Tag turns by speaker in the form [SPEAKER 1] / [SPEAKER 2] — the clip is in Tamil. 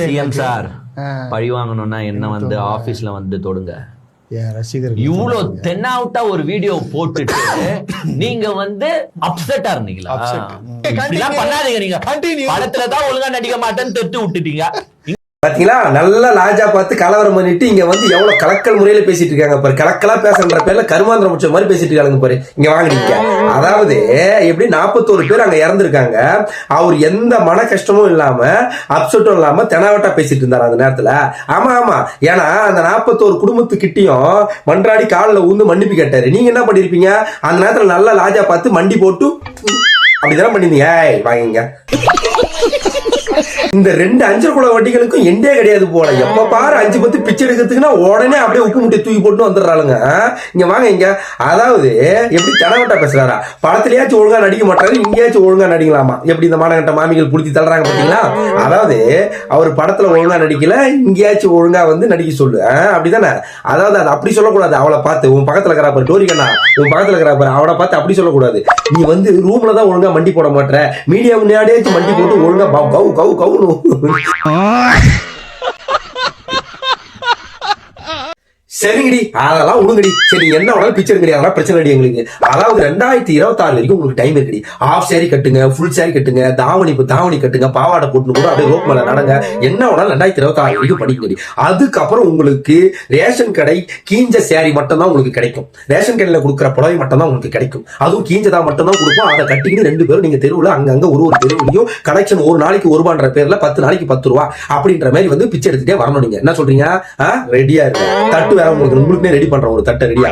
[SPEAKER 1] சிஎம் சார் பழி வாங்கணும்னா என்ன வந்து ஆபீஸ்ல வந்து தொடுங்க. இவ்வளவு தென்னாவுட்டா ஒரு வீடியோ போட்டுட்டு நீங்க வந்து அப்செட்டா இருந்தீங்களா? பண்ணாதீங்க, நீங்க படத்துலதான் ஒழுங்கா நடிக்க மாட்டேன்னு தொட்டு விட்டுட்டீங்க.
[SPEAKER 2] பாத்தீங்களா, நல்ல லாஜா பார்த்து கலவரம் பண்ணிட்டு இங்க வந்து எவ்வளவு கலக்கல் முறையில பேசிட்டு இருக்காங்க பாரு. கலக்கலா பேசுற பேர்ல கருமாந்திரம் முடிச்ச மாதிரி பேசிட்டு இருக்காங்க பாரு. இங்க வாங்கினீங்க. அதாவது எப்படி 41 பேர் அங்க இறந்துருக்காங்க. அவர் எந்த மன கஷ்டமும் இல்லாம அப்செட்டும் இல்லாம தெனாவட்டா பேசிட்டு இருந்தாரு அந்த நேரத்துல. ஆமா ஆமா, ஏன்னா அந்த 41 குடும்பத்துக்கிட்டையும் மன்றாடி காலில் ஊந்து மன்னிப்பு கேட்டாரு. நீங்க என்ன பண்ணிருப்பீங்க அந்த நேரத்துல? நல்ல லாஜா பார்த்து மண்டி போட்டு அப்படிதான் பண்ணிருந்தீங்க. வாங்கிங்க. இந்த 2 அஞ்சல் குல வட்டிகளுக்கும் எண்டே கிடையாது போல. எப்ப பாரு 5-10 பிச்சை எடுக்கிறதுக்குன்னா உடனே அப்படியே உப்பு முட்டை தூக்கி போட்டு வந்துடுறாளுங்க. இங்க வாங்க இங்க. அதாவது எப்படி தெனவட்டா பேசுறாரா? படத்திலேயாச்சும் ஒழுங்கா நடிக்க மாட்டாரு, இங்கேயாச்சும் ஒழுங்கா நடிக்கலாமா? எப்படி இந்த மானகட்ட மாமிகள் புடிச்சு தள்ளுறாங்க பாத்தீங்களா? அதாவது அவர் படத்துல ஒழுங்கா நடிக்கல, இங்கேயாச்சும் ஒழுங்கா வந்து நடிக்க சொல்லு, அப்படிதானே? அதாவது அது அப்படி சொல்லக்கூடாது. அவளை பார்த்து உன் பக்கத்துல இருக்கிறா பாரு டோரிகண்ணா, உன் பக்கத்துல இருக்கிறா பாரு, அவளை பார்த்து அப்படி சொல்லக்கூடாது. நீ வந்து ரூம்ல தான் ஒழுங்கா மண்டி போட மாட்டேற, மீடியா முன்னாடியாச்சும் மண்டி போட்டு ஒழுங்கா கவு கவு கவுன்னு. சரிங்கடி, அதெல்லாம் உடுங்கடி. சரி, என்ன வேணாலும் பிக்சர் கிடையாது, பிரச்சனை கிடையாது எங்களுக்கு. அதாவது 2026 வரைக்கும் உங்களுக்கு டைம் இருக்குடி. ஆஃப் சாரி கட்டுங்க, ஃபுல் சாரி கட்டுங்க, தாவணி கட்டுங்க, பாவாடை போட்டு கூட அப்படியே ரோப் மேல நடங்க. என்ன வேணாலும் 2026 வரைக்கும் படிக்கடி. அதுக்கப்புறம் உங்களுக்கு ரேஷன் கடை கீஞ்ச சாரி மட்டும் தான் உங்களுக்கு கிடைக்கும். ரேஷன் கடையில கொடுக்குற புடவை மட்டும் தான் உங்களுக்கு கிடைக்கும். அதுவும் கீஞ்சதா மட்டும் தான் கொடுக்கும். அதை கட்டிக்கிட்டு 2 பேரும் நீங்க தெருவுல அங்கங்க ஒரு தெருவுலையும் கலெக்ஷன் ஒரு நாளைக்கு ₹1 பேர்ல 10 நாளைக்கு ₹10 அப்படின்ற மாதிரி வந்து பிச்சை எடுத்துட்டே வரணும். நீங்க என்ன சொல்றீங்க? ரெடியா இருக்கு. தட்டு வேற உங்களுக்கு ரெடி பண்றோம். ஒரு தட்டை ரெடியா?